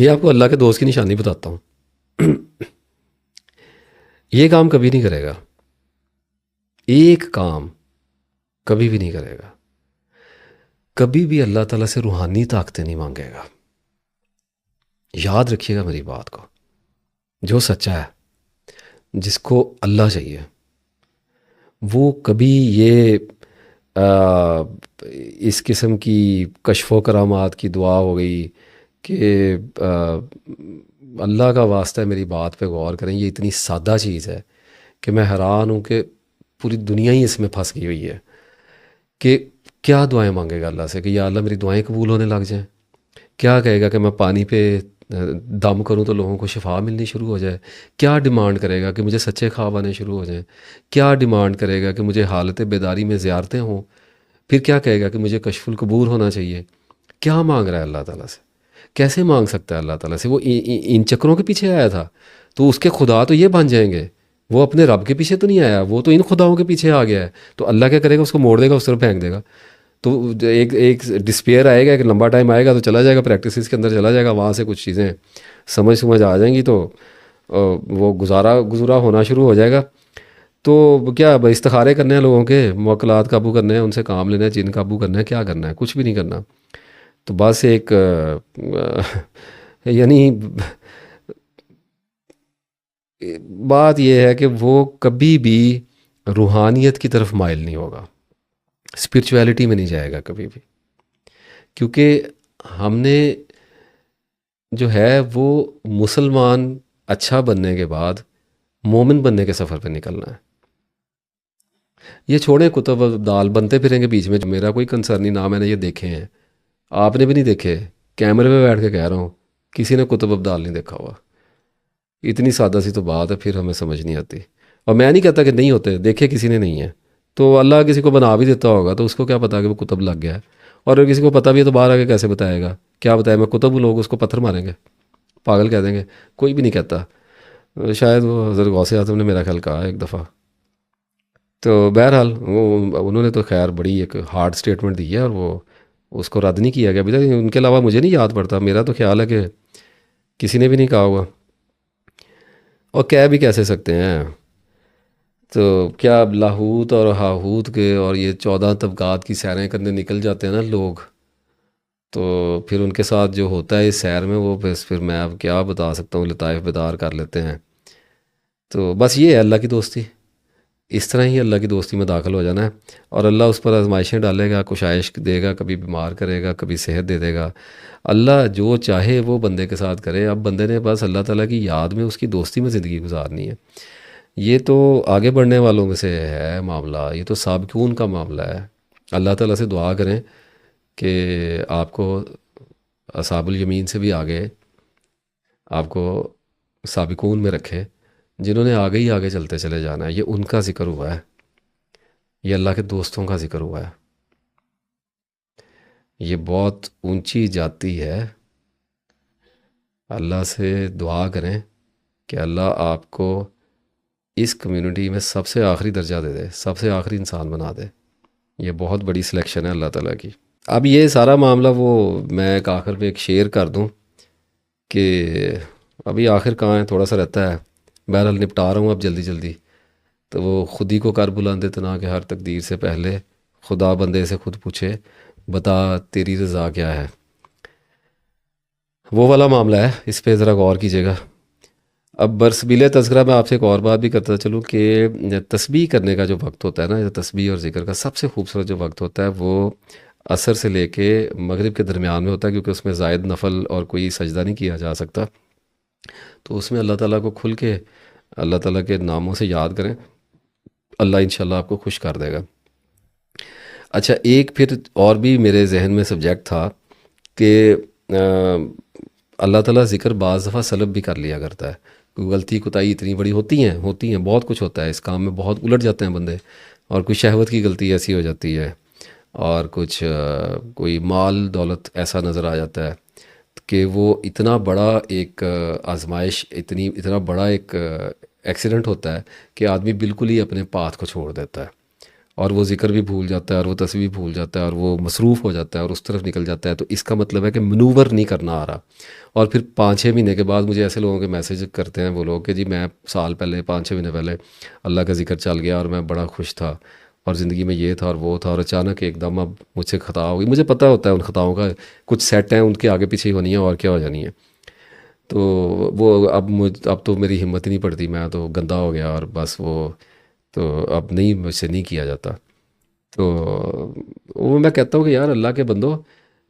یہ آپ کو اللہ کے دوست کی نشانی بتاتا ہوں. یہ کام کبھی نہیں کرے گا، ایک کام کبھی بھی نہیں کرے گا، کبھی بھی اللہ تعالیٰ سے روحانی طاقتیں نہیں مانگے گا. یاد رکھیے گا میری بات کو. جو سچا ہے، جس کو اللہ چاہیے، وہ کبھی یہ اس قسم کی کشف و کرامات کی دعا ہو گئی کہ اللہ کا واسطہ ہے میری بات پہ غور کریں، یہ اتنی سادہ چیز ہے کہ میں حیران ہوں کہ پوری دنیا ہی اس میں پھنس گئی ہوئی ہے کہ کیا دعائیں مانگے گا اللہ سے کہ یا اللہ میری دعائیں قبول ہونے لگ جائیں. کیا کہے گا کہ میں پانی پہ دم کروں تو لوگوں کو شفا ملنی شروع ہو جائے. کیا ڈیمانڈ کرے گا کہ مجھے سچے خواب آنے شروع ہو جائیں. کیا ڈیمانڈ کرے گا کہ مجھے حالت بیداری میں زیارتیں ہوں. پھر کیا کہے گا کہ مجھے کشف القبور ہونا چاہیے. کیا مانگ رہا ہے اللہ تعالیٰ سے؟ کیسے مانگ سکتا ہے اللہ تعالیٰ سے؟ وہ ان چکروں کے پیچھے آیا تھا تو اس کے خدا تو یہ بن جائیں گے. وہ اپنے رب کے پیچھے تو نہیں آیا، وہ تو ان خداؤں کے پیچھے آ گیا ہے. تو اللہ کیا کرے گا؟ اس کو موڑ دے گا، اس طرف پھینک دے گا. تو ایک ڈسپیئر آئے گا، ایک لمبا ٹائم آئے گا تو چلا جائے گا، پریکٹسز کے اندر چلا جائے گا، وہاں سے کچھ چیزیں سمجھ آ جائیں گی تو وہ گزارا ہونا شروع ہو جائے گا. تو کیا استخارے کرنے ہیں لوگوں کے، موکلات قابو کرنے ہیں، ان سے کام لینا ہے، جن قابو کرنا ہے، کیا کرنا ہے؟ کچھ بھی نہیں کرنا. تو بس ایک یعنی بات یہ ہے کہ وہ کبھی بھی روحانیت کی طرف مائل نہیں ہوگا، اسپرچویلٹی میں نہیں جائے گا کبھی بھی، کیونکہ ہم نے جو ہے وہ مسلمان اچھا بننے کے بعد مومن بننے کے سفر پہ نکلنا ہے. یہ چھوڑیں کتب دال بنتے پھریں گے بیچ میں، میرا کوئی کنسرن نہیں، نہ میں نے یہ دیکھے ہیں، آپ نے بھی نہیں دیکھے. کیمرے پہ بیٹھ کے کہہ رہا ہوں، کسی نے کتب ابدال نہیں دیکھا ہوا. اتنی سادہ سی تو بات ہے، پھر ہمیں سمجھ نہیں آتی. اور میں نہیں کہتا کہ نہیں ہوتے، دیکھے کسی نے نہیں ہے تو اللہ کسی کو بنا بھی دیتا ہوگا تو اس کو کیا پتا کہ وہ کتب لگ گیا ہے. اور اگر کسی کو پتہ بھی ہے تو باہر آ کے کیسے بتائے گا؟ کیا بتائے میں کتب ہوں، لوگ اس کو پتھر ماریں گے، پاگل کہہ دیں گے. کوئی بھی نہیں کہتا. شاید وہ حضرت غوث اعظم نے میرا خیال کہا ایک دفعہ. تو بہرحال انہوں نے تو خیر بڑی ایک ہارڈ سٹیٹمنٹ دی ہے اور وہ اس کو رد نہیں کیا گیا ابھی تک. ان کے علاوہ مجھے نہیں یاد پڑتا، میرا تو خیال ہے کہ کسی نے بھی نہیں کہا ہوا، اور کہہ بھی کیسے سکتے ہیں. تو کیا لاہوت اور ہاہوت کے اور یہ 14 طبقات کی سیریں کرنے نکل جاتے ہیں نا لوگ، تو پھر ان کے ساتھ جو ہوتا ہے اس سیر میں وہ پھر میں اب کیا بتا سکتا ہوں، لطائف بیدار کر لیتے ہیں. تو بس یہ ہے اللہ کی دوستی، اس طرح ہی اللہ کی دوستی میں داخل ہو جانا ہے. اور اللہ اس پر آزمائشیں ڈالے گا، کشائش دے گا، کبھی بیمار کرے گا، کبھی صحت دے دے گا. اللہ جو چاہے وہ بندے کے ساتھ کرے. اب بندے نے بس اللہ تعالیٰ کی یاد میں اس کی دوستی میں زندگی گزارنی ہے. یہ تو آگے بڑھنے والوں میں سے ہے معاملہ، یہ تو سابقون کا معاملہ ہے. اللہ تعالیٰ سے دعا کریں کہ آپ کو اصحاب الیمین سے بھی آگے آپ کو سابقون میں رکھے، جنہوں نے آگے ہی آگے چلتے چلے جانا ہے. یہ ان کا ذکر ہوا ہے، یہ اللہ کے دوستوں کا ذکر ہوا ہے. یہ بہت اونچی جاتی ہے. اللہ سے دعا کریں کہ اللہ آپ کو اس کمیونٹی میں سب سے آخری درجہ دے دے، سب سے آخری انسان بنا دے. یہ بہت بڑی سلیکشن ہے اللہ تعالیٰ کی. اب یہ سارا معاملہ وہ میں ایک آخر پہ ایک شیئر کر دوں کہ ابھی آخر کہاں ہے، تھوڑا سا رہتا ہے. بہرحال نپٹا رہا ہوں اب جلدی جلدی. تو وہ خود ہی کو کر بلاندے تنا کہ ہر تقدیر سے پہلے خدا بندے سے خود پوچھے بتا تیری رضا کیا ہے. وہ والا معاملہ ہے، اس پہ ذرا غور کیجیے گا. اب برسبیل تذکرہ میں آپ سے ایک اور بات بھی کرتا چلوں کہ تسبیح کرنے کا جو وقت ہوتا ہے نا، تسبیح اور ذکر کا سب سے خوبصورت جو وقت ہوتا ہے وہ عصر سے لے کے مغرب کے درمیان میں ہوتا ہے، کیونکہ اس میں زائد نفل اور کوئی سجدہ نہیں کیا جا سکتا. تو اس میں اللہ تعالیٰ کو کھل کے اللہ تعالیٰ کے ناموں سے یاد کریں، اللہ انشاءاللہ آپ کو خوش کر دے گا. اچھا، ایک پھر اور بھی میرے ذہن میں سبجیکٹ تھا کہ اللہ تعالیٰ ذکر بعض دفعہ سلب بھی کر لیا کرتا ہے. کوئی غلطی کوتاہی اتنی بڑی ہوتی ہیں، بہت کچھ ہوتا ہے اس کام میں، بہت الٹ جاتے ہیں بندے. اور کوئی شہوت کی غلطی ایسی ہو جاتی ہے، اور کچھ کوئی مال دولت ایسا نظر آ جاتا ہے کہ وہ اتنا بڑا ایک آزمائش، اتنا بڑا ایک ایکسیڈنٹ ہوتا ہے کہ آدمی بالکل ہی اپنے پاتھ کو چھوڑ دیتا ہے. اور وہ ذکر بھی بھول جاتا ہے اور وہ تسبیح بھول جاتا ہے اور وہ مصروف ہو جاتا ہے اور اس طرف نکل جاتا ہے، تو اس کا مطلب ہے کہ منور نہیں کرنا آ رہا۔ اور پھر 5-6 مہینے کے بعد مجھے ایسے لوگوں کے میسیج کرتے ہیں وہ لوگ کہ جی میں سال پہلے 5-6 مہینے پہلے اللہ کا ذکر چل گیا اور میں بڑا خوش تھا اور زندگی میں یہ تھا اور وہ تھا، اور اچانک ایک دم اب مجھ سے خطا ہو گئی۔ مجھے پتہ ہوتا ہے ان خطاؤں کا کچھ سیٹ ہیں، ان کے آگے پیچھے ہی ہونی ہے اور کیا ہو جانی ہے۔ تو وہ اب تو میری ہمت ہی نہیں پڑتی، میں تو گندا ہو گیا اور بس وہ تو اب نہیں، مجھ سے نہیں کیا جاتا۔ تو وہ میں کہتا ہوں کہ یار اللہ کے بندو،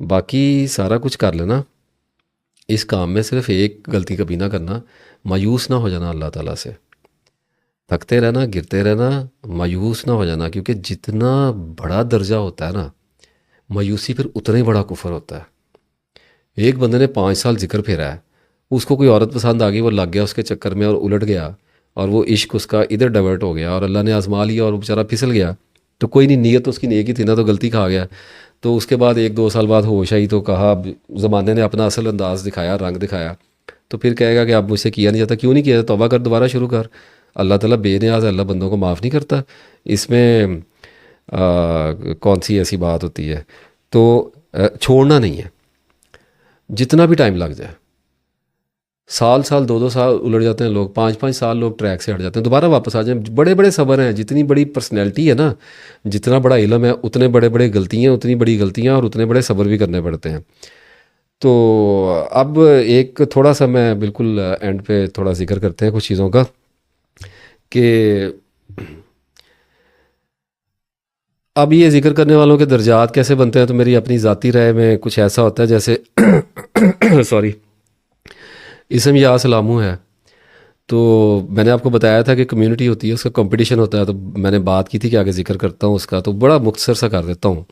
باقی سارا کچھ کر لینا، اس کام میں صرف ایک غلطی کبھی نہ کرنا، مایوس نہ ہو جانا اللہ تعالیٰ سے، تھکتے رہنا، گرتے رہنا، مایوس نہ ہو جانا، کیونکہ جتنا بڑا درجہ ہوتا ہے نا مایوسی پھر اتنا ہی بڑا کفر ہوتا ہے۔ ایک بندے نے 5 سال ذکر پھیرا ہے، اس کو کوئی عورت پسند آ گئی، وہ لگ گیا اس کے چکر میں اور الٹ گیا اور وہ عشق اس کا ادھر ڈائیورٹ ہو گیا اور اللہ نے آزما لیا اور وہ بیچارہ پھسل گیا، تو کوئی نہیں، نیت اس کی نیک ہی تھی نا، تو غلطی کھا گیا۔ تو اس کے بعد 1-2 سال بعد ہوش آئی تو کہا، اب زمانے نے اپنا اصل انداز دکھایا، رنگ دکھایا، تو پھر کہے گا کہ اب مجھ سے کیا نہیں جاتا۔ کیوں نہیں کیا جاتا؟ توبہ کر، دوبارہ شروع کر۔ اللہ تعالیٰ بے نیاز ہے، اللہ بندوں کو معاف نہیں کرتا۔ اس میں کون سی ایسی بات ہوتی ہے؟ تو چھوڑنا نہیں ہے، جتنا بھی ٹائم لگ جائے۔ سال 2-2 سال الٹ جاتے ہیں لوگ، 5-5 سال لوگ ٹریک سے ہٹ جاتے ہیں، دوبارہ واپس آ جائیں۔ بڑے بڑے صبر ہیں، جتنی بڑی پرسنالٹی ہے نا، جتنا بڑا علم ہے، اتنے بڑے بڑے غلطیاں، اتنی بڑی غلطیاں اور اتنے بڑے صبر بھی کرنے پڑتے ہیں۔ تو اب ایک تھوڑا سا میں بالکل اینڈ پہ تھوڑا ذکر کرتے ہیں کچھ چیزوں کا، کہ اب یہ ذکر کرنے والوں کے درجات کیسے بنتے ہیں، تو میری اپنی ذاتی رائے میں کچھ ایسا ہوتا ہے جیسے سوری، اسم یا سلامو ہے، تو میں نے آپ کو بتایا تھا کہ کمیونٹی ہوتی ہے، اس کا کمپٹیشن ہوتا ہے، تو میں نے بات کی تھی کہ آگے ذکر کرتا ہوں اس کا، تو بڑا مختصر سا کر دیتا ہوں،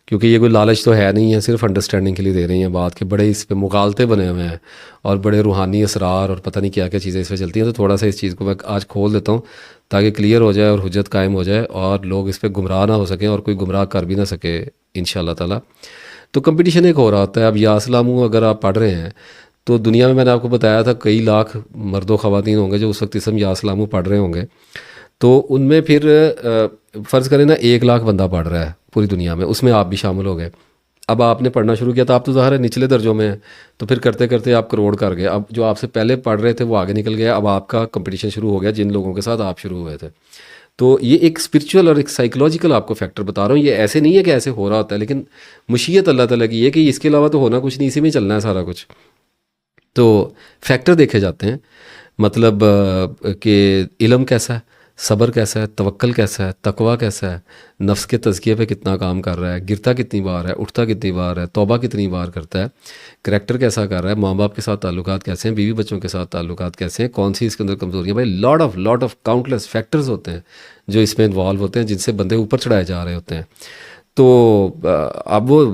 کیونکہ یہ کوئی لالچ تو ہے نہیں ہے، صرف انڈرسٹینڈنگ کے لیے دے رہی ہیں بات، کہ بڑے اس پہ مغالطے بنے ہوئے ہیں اور بڑے روحانی اسرار اور پتہ نہیں کیا کیا چیزیں اس پہ چلتی ہیں، تو تھوڑا سا اس چیز کو میں آج کھول دیتا ہوں تاکہ کلیئر ہو جائے اور حجت قائم ہو جائے اور لوگ اس پہ گمراہ نہ ہو سکیں اور کوئی گمراہ کر بھی نہ سکے انشاءاللہ تعالیٰ۔ تو کمپٹیشن ایک ہو رہا ہوتا ہے۔ اب یا اسلامو اگر آپ پڑھ رہے ہیں تو دنیا میں نے آپ کو بتایا تھا کئی لاکھ مرد و خواتین ہوں گے جو اس وقت اسم یا اسلامو پڑھ رہے ہوں گے، تو ان میں پھر فرض کریں نا 1 لاکھ بندہ پڑھ رہا ہے پوری دنیا میں، اس میں آپ بھی شامل ہو گئے۔ اب آپ نے پڑھنا شروع کیا تو آپ تو ظاہر ہے نچلے درجوں میں ہیں، تو پھر کرتے کرتے آپ کروڑ کر گئے۔ اب جو آپ سے پہلے پڑھ رہے تھے وہ آگے نکل گیا، اب آپ کا کمپٹیشن شروع ہو گیا جن لوگوں کے ساتھ آپ شروع ہوئے تھے۔ تو یہ ایک اسپرچول اور ایک سائیکولوجیکل آپ کو فیکٹر بتا رہا ہوں، یہ ایسے نہیں ہے کہ ایسے ہو رہا ہوتا ہے، لیکن مشیت اللہ تعالیٰ کی یہ کہ اس کے علاوہ تو ہونا کچھ نہیں، اسی میں چلنا ہے سارا کچھ۔ تو فیکٹر دیکھے جاتے ہیں، مطلب کہ علم کیسا ہے، صبر کیسا ہے، توکل کیسا ہے، تقوی کیسا ہے، نفس کے تزکیے پہ کتنا کام کر رہا ہے، گرتا کتنی بار ہے، اٹھتا کتنی بار ہے، توبہ کتنی بار کرتا ہے، کریکٹر کیسا کر رہا ہے، ماں باپ کے ساتھ تعلقات کیسے ہیں، بیوی بچوں کے ساتھ تعلقات کیسے ہیں، کون سی اس کے اندر کمزوریاں، بھائی لاٹ آف کاؤنٹلیس فیکٹرز ہوتے ہیں جو اس میں انوالو ہوتے ہیں، جن سے بندے اوپر چڑھائے جا رہے ہوتے ہیں۔ تو اب وہ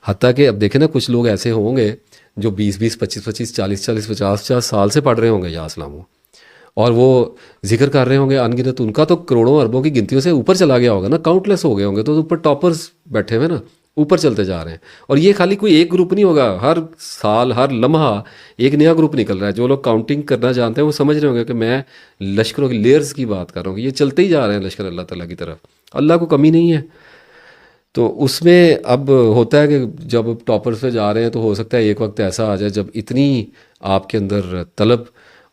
حتیٰ کہ اب دیکھیں نا، کچھ لوگ ایسے ہوں گے جو 20-20 25-25 40-40 50 سال سے پڑھ رہے ہوں گے یا اسلام، اور وہ ذکر کر رہے ہوں گے ان گنت، ان کا تو کروڑوں اربوں کی گنتیوں سے اوپر چلا گیا ہوگا نا، کاؤنٹ لیس ہو گئے ہوں گے، تو اوپر ٹاپرز بیٹھے ہوئے نا، اوپر چلتے جا رہے ہیں۔ اور یہ خالی کوئی ایک گروپ نہیں ہوگا، ہر سال ہر لمحہ ایک نیا گروپ نکل رہا ہے۔ جو لوگ کاؤنٹنگ کرنا جانتے ہیں وہ سمجھ رہے ہوں گے کہ میں لشکروں کی لیئرز کی بات کر رہا ہوں، کہ یہ چلتے ہی جا رہے ہیں لشکر اللہ تعالیٰ کی طرف، اللہ کو کمی نہیں ہے۔ تو اس میں اب ہوتا ہے کہ جب ٹاپرز پہ جا رہے ہیں تو ہو سکتا ہے ایک وقت ایسا آ جائے جب اتنی آپ کے اندر طلب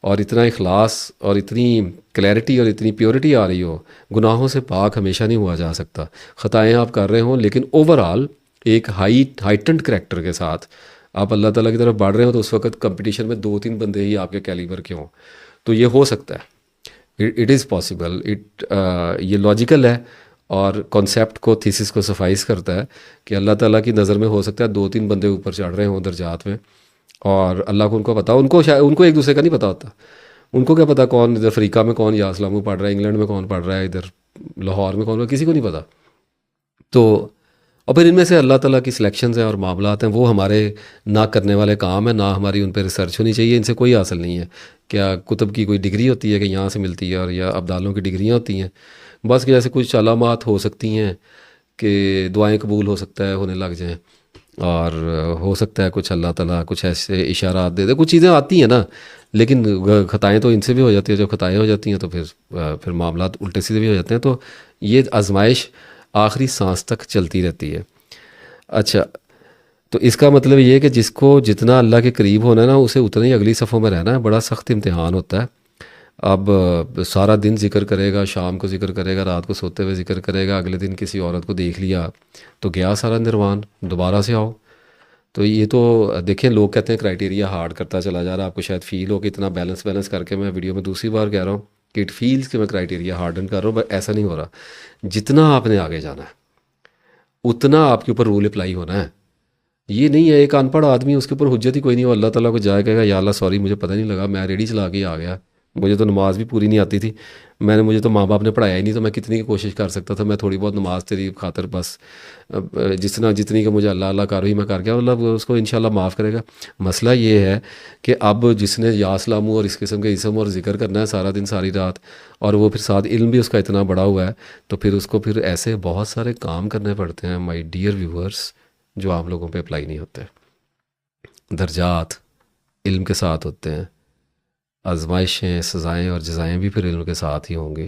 اور اتنا اخلاص اور اتنی کلیئرٹی اور اتنی پیورٹی آ رہی ہو، گناہوں سے پاک ہمیشہ نہیں ہوا جا سکتا، خطائیں آپ کر رہے ہوں، لیکن اوورآل ایک ہائٹنڈ کریکٹر کے ساتھ آپ اللہ تعالیٰ کی طرف بڑھ رہے ہوں، تو اس وقت کمپٹیشن میں 2-3 بندے ہی آپ کے کیلیبر کے ہوں، تو یہ ہو سکتا ہے، اٹ از پاسبل، یہ لاجیکل ہے اور کانسیپٹ کو، تھیسس کو سفائز کرتا ہے کہ اللہ تعالیٰ کی نظر میں ہو سکتا ہے 2-3 بندے اوپر چڑھ رہے ہوں درجات میں، اور اللہ کو ان کو پتا، ان کو ایک دوسرے کا نہیں پتا ہوتا، ان کو کیا پتا کون ادھر افریقہ میں کون یا اسلامو پڑھ رہا ہے، انگلینڈ میں کون پڑھ رہا ہے، ادھر لاہور میں کون، کسی کو نہیں پتا۔ تو اور پھر ان میں سے اللہ تعالیٰ کی سلیکشنز ہیں اور معاملات ہیں، وہ ہمارے نہ کرنے والے کام ہیں، نہ ہماری ان پہ ریسرچ ہونی چاہیے، ان سے کوئی حاصل نہیں ہے۔ کیا کتب کی کوئی ڈگری ہوتی ہے کہ یہاں سے ملتی ہے، اور یا ابدالوں کی ڈگریاں ہوتی ہیں، بس کہ جیسے کچھ علامات ہو سکتی ہیں کہ دعائیں قبول ہو سکتا ہے ہونے لگ جائیں، اور ہو سکتا ہے کچھ اللہ تعالیٰ کچھ ایسے اشارات دے دے. کچھ چیزیں آتی ہیں نا، لیکن خطائیں تو ان سے بھی ہو جاتی ہیں. جب خطائیں ہو جاتی ہیں تو پھر معاملات الٹے سیدھے بھی ہو جاتے ہیں. تو یہ آزمائش آخری سانس تک چلتی رہتی ہے. اچھا، تو اس کا مطلب یہ ہے کہ جس کو جتنا اللہ کے قریب ہونا ہے نا، اسے اتنا ہی اگلی صفوں میں رہنا ہے. بڑا سخت امتحان ہوتا ہے. اب سارا دن ذکر کرے گا، شام کو ذکر کرے گا، رات کو سوتے ہوئے ذکر کرے گا، اگلے دن کسی عورت کو دیکھ لیا تو گیا سارا نروان، دوبارہ سے آؤ. تو یہ تو دیکھیں، لوگ کہتے ہیں کرائٹیریا ہارڈ کرتا چلا جا رہا ہے. آپ کو شاید فیل ہو کہ اتنا بیلنس کر کے میں ویڈیو میں دوسری بار کہہ رہا ہوں کہ اٹ فیلز کہ میں کرائٹیریا ہارڈن کر رہا ہوں، بٹ ایسا نہیں ہو رہا. جتنا آپ نے آگے جانا ہے اتنا آپ کے اوپر رول اپلائی ہونا ہے. یہ نہیں ہے ایک ان پڑھ آدمی، اس کے اوپر حجت ہی کوئی نہیں، وہ اللہ تعالیٰ کو جائے کہے گا یا اللہ سوری مجھے پتہ نہیں لگا، میں ریڈی چلا کے ہی آ گیا، مجھے تو نماز بھی پوری نہیں آتی تھی، مجھے تو ماں باپ نے پڑھایا ہی نہیں، تو میں کتنی کی کوشش کر سکتا تھا. میں تھوڑی بہت نماز تیری خاطر بس جتنی کہ مجھے اللہ اللہ کر رہی میں کر گیا، اللہ اس کو انشاءاللہ معاف کرے گا. مسئلہ یہ ہے کہ اب جس نے یا اسلامو اور اس قسم کے اسم اور ذکر کرنا ہے سارا دن ساری رات، اور وہ پھر ساتھ علم بھی اس کا اتنا بڑا ہوا ہے، تو پھر اس کو پھر ایسے بہت سارے کام کرنے پڑتے ہیں مائی ڈیئر ویورس جو عام لوگوں پہ اپلائی نہیں ہوتے. درجات علم کے ساتھ ہوتے ہیں، آزمائشیں سزائیں اور جزائیں بھی پھر علم کے ساتھ ہی ہوں گی.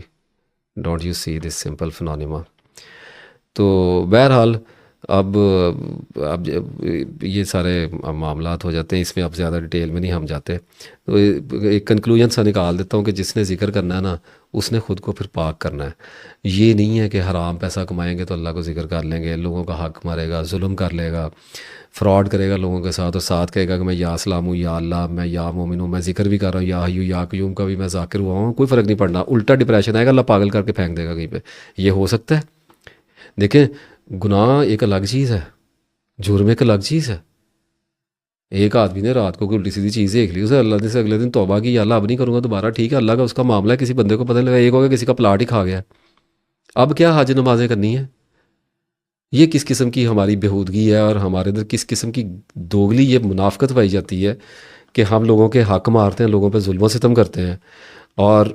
Don't you see this simple فنانیما. تو بہرحال اب یہ سارے معاملات ہو جاتے ہیں، اس میں اب زیادہ ڈیٹیل میں نہیں ہم جاتے. تو ایک کنکلوژن سا نکال دیتا ہوں کہ جس نے ذکر کرنا ہے نا، اس نے خود کو پھر پاک کرنا ہے. یہ نہیں ہے کہ حرام پیسہ کمائیں گے تو اللہ کو ذکر کر لیں گے، لوگوں کا حق مارے گا، ظلم کر لے گا، فراڈ کرے گا لوگوں کے ساتھ، اور ساتھ کہے گا کہ میں یا اسلام ہوں، یا اللہ، میں یا مومن ہوں، میں ذکر بھی کر رہا ہوں، یا حیو یا قیوم کا بھی میں ذاکر ہوا ہوں، کوئی فرق نہیں پڑنا. الٹا ڈپریشن آئے گا، اللہ پاگل کر کے پھینک دے گا کہیں پہ. یہ ہو سکتا ہے. دیکھیں، گناہ ایک الگ چیز ہے، جرم ایک الگ چیز ہے. ایک آدمی نے رات کو کوئی الٹی سیدھی چیز دیکھ لی، اسے اللہ نے سے اگلے دن توبہ کی، یا اللہ اب نہیں کروں گا دوبارہ، ٹھیک ہے، اللہ کا اس کا معاملہ ہے. کسی بندے کو پتہ لگا ایک ہوگا کسی کا پلاٹ ہی کھا گیا، اب کیا حج نمازیں کرنی ہے؟ یہ کس قسم کی ہماری بےہودگی ہے، اور ہمارے اندر کس قسم کی دوگلی یہ منافقت پائی جاتی ہے کہ ہم لوگوں کے حق مارتے ہیں، لوگوں پہ ظلم و ستم کرتے ہیں، اور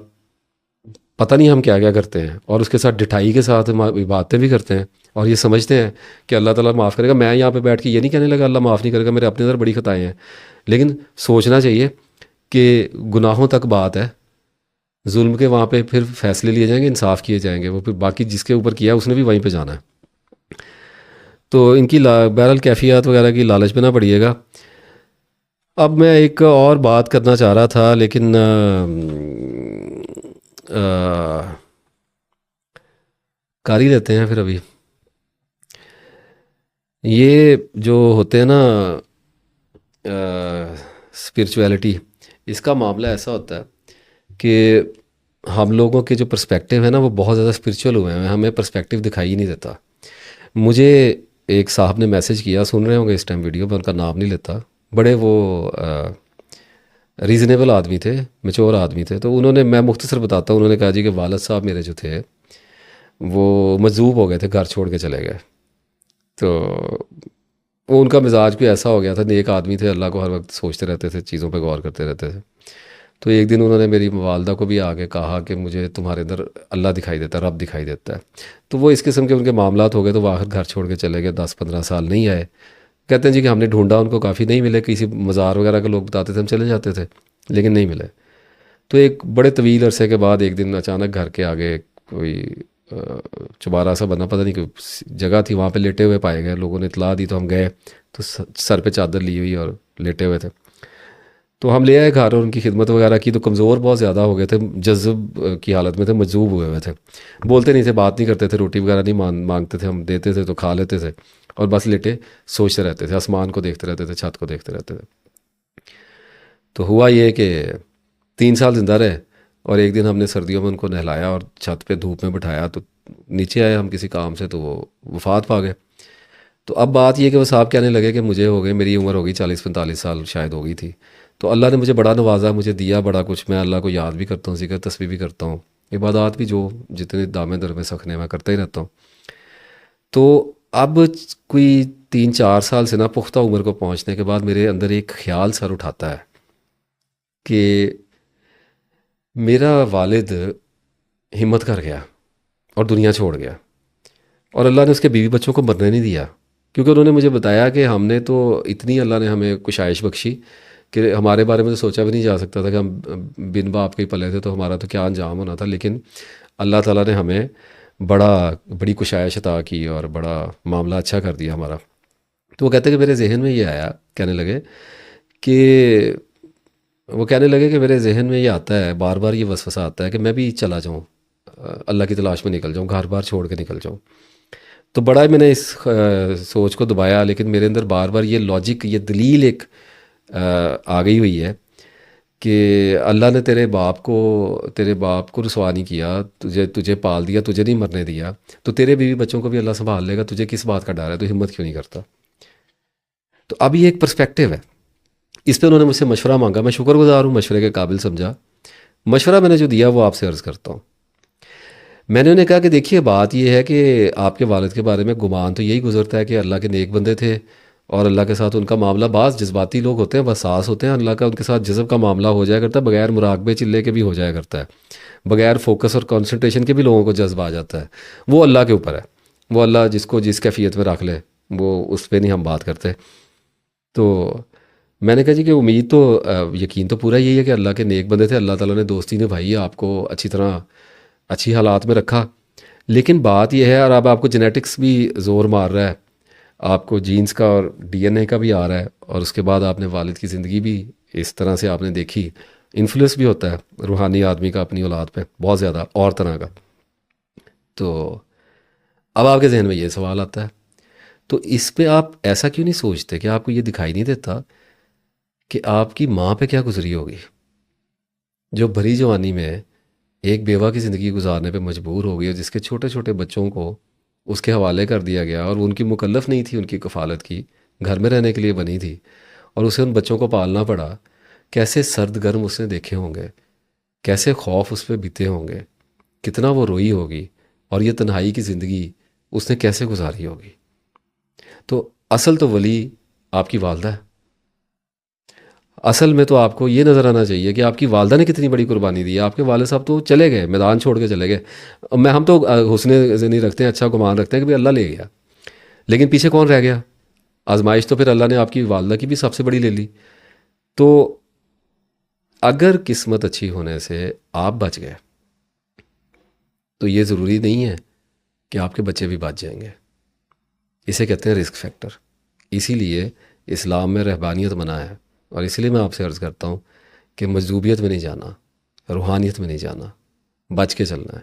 پتہ نہیں ہم کیا کیا کرتے ہیں، اور اس کے ساتھ ڈٹھائی کے ساتھ باتیں بھی کرتے ہیں، اور یہ سمجھتے ہیں کہ اللہ تعالیٰ معاف کرے گا. میں یہاں پہ بیٹھ کے یہ نہیں کہنے لگا اللہ معاف نہیں کرے گا، میرے اپنے اندر بڑی خطائیں ہیں، لیکن سوچنا چاہیے کہ گناہوں تک بات ہے، ظلم کے وہاں پہ پھر فیصلے لیے جائیں گے، انصاف کیے جائیں گے، وہ پھر باقی جس کے اوپر کیا اس نے بھی وہیں پہ جانا ہے. تو ان کی بہرحال کیفیات وغیرہ کی لالچ میں نہ پڑیے گا. اب میں ایک اور بات کرنا چاہ رہا تھا، لیکن کر ہی لیتے ہیں پھر. ابھی یہ جو ہوتے ہیں نا اسپرچویلٹی، اس کا معاملہ ایسا ہوتا ہے کہ ہم لوگوں کے جو پرسپیکٹیو ہے نا وہ بہت زیادہ اسپرچول ہوئے ہیں، ہمیں پرسپیکٹیو دکھائی ہی نہیں دیتا. مجھے ایک صاحب نے میسج کیا، سن رہے ہوں گے اس ٹائم ویڈیو میں، ان کا نام نہیں لیتا، بڑے وہ ریزنیبل آدمی تھے، میچور آدمی تھے. تو انہوں نے، میں مختصر بتاتا ہوں، انہوں نے کہا جی کہ والد صاحب میرے جو تھے وہ مجذوب ہو گئے تھے، گھر چھوڑ کے چلے گئے. تو وہ ان کا مزاج کوئی ایسا ہو گیا تھا، نیک آدمی تھے، اللہ کو ہر وقت سوچتے رہتے تھے، چیزوں پہ غور کرتے رہتے تھے. تو ایک دن انہوں نے میری والدہ کو بھی آگے کہا کہ مجھے تمہارے اندر اللہ دکھائی دیتا ہے، رب دکھائی دیتا ہے. تو وہ اس قسم کے ان کے معاملات ہو گئے، تو وہ آخر گھر چھوڑ کے چلے گئے. 10-15 سال نہیں آئے. کہتے ہیں جی کہ ہم نے ڈھونڈا، ان کو کافی نہیں ملے، کسی مزار وغیرہ کے لوگ بتاتے تھے، ہم چلے جاتے تھے لیکن نہیں ملے. تو ایک بڑے طویل عرصے کے بعد ایک دن اچانک گھر کے آگے کوئی چبارا سا بنا، پتہ نہیں کوئی جگہ تھی، وہاں پہ لیٹے ہوئے پائے گئے. لوگوں نے اطلاع دی تو ہم گئے، تو سر پہ چادر لی ہوئی اور لیٹے ہوئے تھے. تو ہم لے آئے گھر اور ان کی خدمت وغیرہ کی. تو کمزور بہت زیادہ ہو گئے تھے، جذب کی حالت میں تھے، مجذوب ہوئے ہوئے تھے، بولتے نہیں تھے، بات نہیں کرتے تھے، روٹی وغیرہ نہیں مانگتے تھے، ہم دیتے تھے تو کھا لیتے تھے، اور بس لیٹے سوچتے رہتے تھے، آسمان کو دیکھتے رہتے تھے، چھت کو دیکھتے رہتے تھے. تو ہوا یہ کہ 3 سال زندہ رہے، اور ایک دن ہم نے سردیوں میں ان کو نہلایا اور چھت پہ دھوپ میں بٹھایا، تو نیچے آئے ہم کسی کام سے، تو وہ وفات پا گئے. تو اب بات یہ کہ وہ صاحب کہنے لگے کہ مجھے ہو گئے، میری عمر ہوگی 40-45 سال شاید ہو گئی تھی. تو اللہ نے مجھے بڑا نوازا، مجھے دیا بڑا کچھ، میں اللہ کو یاد بھی کرتا ہوں، ذکر تسبیح بھی کرتا ہوں، عبادات بھی جو جتنے دامے در میں سکھنے میں کرتا ہی رہتا ہوں. تو اب کوئی 3-4 سال سے نا پختہ عمر کو پہنچنے کے بعد میرے اندر ایک خیال سر اٹھاتا ہے کہ میرا والد ہمت کر گیا اور دنیا چھوڑ گیا، اور اللہ نے اس کے بیوی بچوں کو مرنے نہیں دیا. کیونکہ انہوں نے مجھے بتایا کہ ہم نے تو اتنی اللہ نے ہمیں کشائش بخشی کہ ہمارے بارے میں تو سوچا بھی نہیں جا سکتا تھا کہ ہم بن باپ کے ہی پلے تھے تو ہمارا تو کیا انجام ہونا تھا، لیکن اللہ تعالیٰ نے ہمیں بڑی کشائش عطا کی اور بڑا معاملہ اچھا کر دیا ہمارا۔ تو وہ کہتے کہ میرے ذہن میں یہ آیا، کہ وہ کہنے لگے کہ میرے ذہن میں یہ آتا ہے، بار بار یہ وسوسہ آتا ہے کہ میں بھی چلا جاؤں، اللہ کی تلاش میں نکل جاؤں، گھر بار چھوڑ کے نکل جاؤں۔ تو بڑا میں نے اس سوچ کو دبایا، لیکن میرے اندر بار بار یہ لاجک، یہ دلیل ایک آ گئی ہوئی ہے کہ اللہ نے تیرے باپ کو رسوا نہیں کیا، تجھے پال دیا، تجھے نہیں مرنے دیا، تو تیرے بیوی بچوں کو بھی اللہ سنبھال لے گا، تجھے کس بات کا ڈر ہے، تو ہمت کیوں نہیں کرتا؟ تو اب یہ ایک پرسپیکٹیو ہے۔ اس پہ انہوں نے مجھ سے مشورہ مانگا، میں شکر گزار ہوں، مشورے کے قابل سمجھا۔ مشورہ میں نے جو دیا وہ آپ سے عرض کرتا ہوں۔ میں نے انہیں کہا کہ دیکھیے بات یہ ہے کہ آپ کے والد کے بارے میں گمان تو یہی گزرتا ہے کہ اللہ کے نیک بندے تھے، اور اللہ کے ساتھ ان کا معاملہ، بعض جذباتی لوگ ہوتے ہیں، حساس ہوتے ہیں، اللہ کا ان کے ساتھ جذب کا معاملہ ہو جایا کرتا ہے، بغیر مراقبے چلے کے بھی ہو جایا کرتا ہے، بغیر فوکس اور کنسنٹریشن کے بھی لوگوں کو جذب آ جاتا ہے۔ وہ اللہ کے اوپر ہے، وہ اللہ جس کو جس کیفیت میں رکھ لے، وہ اس پہ نہیں ہم بات کرتے۔ تو میں نے کہا جی کہ امید تو یقین تو پورا یہی ہے کہ اللہ کے نیک بندے تھے، اللہ تعالیٰ نے دوستی نبھائی، آپ کو اچھی طرح اچھی حالات میں رکھا، لیکن بات یہ ہے، اور اب آپ کو جینیٹکس بھی زور مار رہا ہے، آپ کو جینز کا اور ڈی این اے کا بھی آ رہا ہے، اور اس کے بعد آپ نے والد کی زندگی بھی اس طرح سے آپ نے دیکھی، انفلوئنس بھی ہوتا ہے روحانی آدمی کا اپنی اولاد پہ بہت زیادہ اور طرح کا۔ تو اب آپ کے ذہن میں یہ سوال آتا ہے، تو اس پہ آپ ایسا کیوں نہیں سوچتے کہ آپ کو یہ دکھائی نہیں دیتا کہ آپ کی ماں پہ کیا گزری ہوگی، جو بھری جوانی میں ایک بیوہ کی زندگی گزارنے پہ مجبور ہو گئی، اور جس کے چھوٹے چھوٹے بچوں کو اس کے حوالے کر دیا گیا، اور ان کی مکلف نہیں تھی ان کی کفالت کی، گھر میں رہنے کے لیے بنی تھی، اور اسے ان بچوں کو پالنا پڑا۔ کیسے سرد گرم اس نے دیکھے ہوں گے، کیسے خوف اس پہ بیتے ہوں گے، کتنا وہ روئی ہوگی، اور یہ تنہائی کی زندگی اس نے کیسے گزاری ہوگی۔ تو اصل تو ولی آپ کی والدہ ہے۔ اصل میں تو آپ کو یہ نظر آنا چاہیے کہ آپ کی والدہ نے کتنی بڑی قربانی دی ہے۔ آپ کے والد صاحب تو چلے گئے، میدان چھوڑ کے چلے گئے، ہم تو حسن زنی رکھتے ہیں، اچھا گمان رکھتے ہیں کہ اللہ لے گیا، لیکن پیچھے کون رہ گیا؟ آزمائش تو پھر اللہ نے آپ کی والدہ کی بھی سب سے بڑی لے لی۔ تو اگر قسمت اچھی ہونے سے آپ بچ گئے تو یہ ضروری نہیں ہے کہ آپ کے بچے بھی بچ جائیں گے۔ اسے کہتے ہیں رسک فیکٹر۔ اسی لیے اسلام میں رہبانیت منع ہے، اور اسی لیے میں آپ سے عرض کرتا ہوں کہ مجذوبیت میں نہیں جانا، روحانیت میں نہیں جانا، بچ کے چلنا ہے۔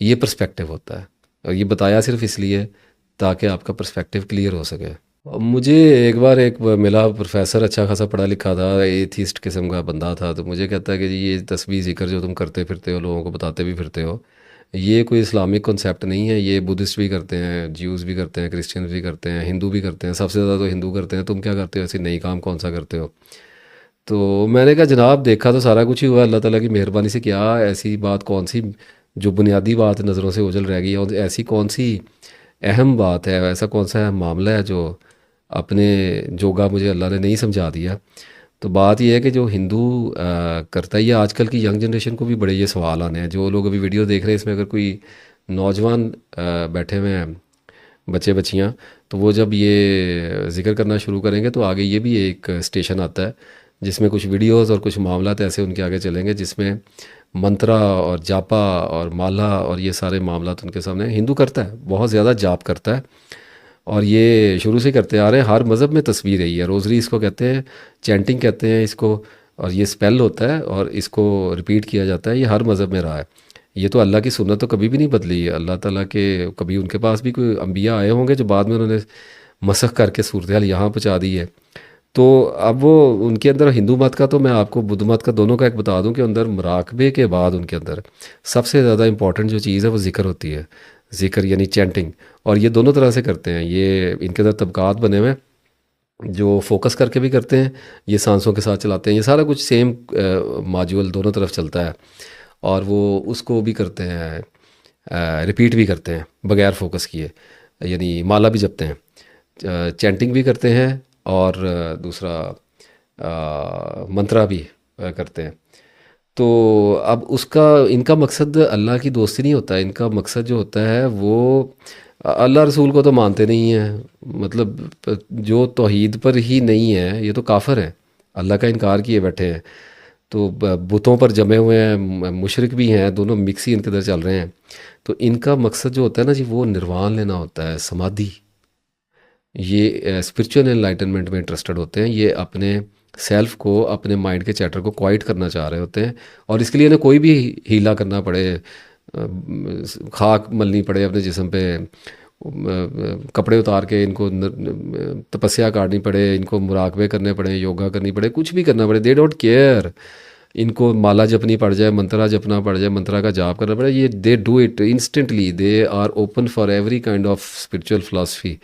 یہ پرسپیکٹیو ہوتا ہے، اور یہ بتایا صرف اس لیے تاکہ آپ کا پرسپیکٹیو کلیئر ہو سکے۔ مجھے ایک بار ملا پروفیسر، اچھا خاصا پڑھا لکھا تھا، ایتھیسٹ قسم کا بندہ تھا، تو مجھے کہتا ہے کہ جی یہ تسبیح ذکر جو تم کرتے پھرتے ہو، لوگوں کو بتاتے بھی پھرتے ہو، یہ کوئی اسلامک کنسیپٹ نہیں ہے، یہ بدھسٹ بھی کرتے ہیں، جیوز بھی کرتے ہیں، کرسچن بھی کرتے ہیں، ہندو بھی کرتے ہیں، سب سے زیادہ تو ہندو کرتے ہیں، تم کیا کرتے ہو، ایسی نئی کام کون سا کرتے ہو؟ تو میں نے کہا جناب دیکھا تو سارا کچھ ہی ہوا، اللہ تعالیٰ کی مہربانی سے، کیا ایسی بات کون سی جو بنیادی بات نظروں سے اوجھل رہ گئی ہے، اور ایسی کون سی اہم بات ہے، ایسا کون سا اہم معاملہ ہے جو اپنے جوگا مجھے اللہ نے نہیں سمجھا دیا؟ تو بات یہ ہے کہ جو ہندو کرتا ہے، یہ آج کل کی ینگ جنریشن کو بھی بڑے یہ سوال آنے ہیں، جو لوگ ابھی ویڈیو دیکھ رہے ہیں، اس میں اگر کوئی نوجوان بیٹھے ہوئے ہیں، بچے بچیاں، تو وہ جب یہ ذکر کرنا شروع کریں گے تو آگے یہ بھی ایک اسٹیشن آتا ہے جس میں کچھ ویڈیوز اور کچھ معاملات ایسے ان کے آگے چلیں گے جس میں منترا اور جاپا اور مالا اور یہ سارے معاملات ان کے سامنے۔ ہندو کرتا ہے، بہت زیادہ جاپ کرتا ہے، اور یہ شروع سے کرتے آ رہے ہیں، ہر مذہب میں تصویر ہے، یہ روزری اس کو کہتے ہیں، چینٹنگ کہتے ہیں اس کو، اور یہ اسپیل ہوتا ہے اور اس کو ریپیٹ کیا جاتا ہے، یہ ہر مذہب میں رہا ہے۔ یہ تو اللہ کی سنت تو کبھی بھی نہیں بدلی ہے، اللہ تعالیٰ کے کبھی ان کے پاس بھی کوئی انبیاء آئے ہوں گے جو بعد میں انہوں نے مسخ کر کے صورتحال یہاں پہنچا دی ہے۔ تو اب وہ ان کے اندر ہندو مت کا، تو میں آپ کو بدھ مت کا دونوں کا ایک بتا دوں کہ اندر مراقبے کے بعد ان کے اندر سب سے زیادہ امپورٹنٹ جو چیز ہے وہ ذکر ہوتی ہے، ذکر یعنی چینٹنگ، اور یہ دونوں طرح سے کرتے ہیں، یہ ان کے اندر طبقات بنے ہوئے ہیں، جو فوکس کر کے بھی کرتے ہیں، یہ سانسوں کے ساتھ چلاتے ہیں، یہ سارا کچھ سیم ماڈیول دونوں طرف چلتا ہے، اور وہ اس کو بھی کرتے ہیں، ریپیٹ بھی کرتے ہیں بغیر فوکس کیے، یعنی مالا بھی جپتے ہیں، چینٹنگ بھی کرتے ہیں، اور دوسرا منترا بھی کرتے ہیں۔ تو اب اس کا ان کا مقصد اللہ کی دوستی نہیں ہوتا ہے، ان کا مقصد جو ہوتا ہے وہ اللہ رسول کو تو مانتے نہیں ہیں، مطلب جو توحید پر ہی نہیں ہے یہ تو کافر ہیں، اللہ کا انکار کیے بیٹھے ہیں، تو بتوں پر جمے ہوئے ہیں، مشرک بھی ہیں، دونوں مکس ہی ان کے اندر چل رہے ہیں۔ تو ان کا مقصد جو ہوتا ہے نا جی وہ نروان لینا ہوتا ہے، سمادھی۔ یہ اسپرچول انلائٹنمنٹ میں انٹرسٹڈ ہوتے ہیں، یہ اپنے سیلف کو، اپنے مائنڈ کے چیٹر کو کوائٹ کرنا چاہ رہے ہوتے ہیں، اور اس کے لیے انہیں کوئی بھی ہیلا کرنا پڑے، خاک ملنی پڑے اپنے جسم پہ، کپڑے اتار کے ان کو تپسیا کاٹنی پڑے، ان کو مراقبے کرنے پڑے، یوگا کرنی پڑے، کچھ بھی کرنا پڑے، دے ڈونٹ کیئر۔ ان کو مالا جپنی پڑ جائے، منترا جپنا پڑ جائے، منترا کا جاپ کرنا پڑے، یہ they do it instantly, they are open for every kind of spiritual philosophy.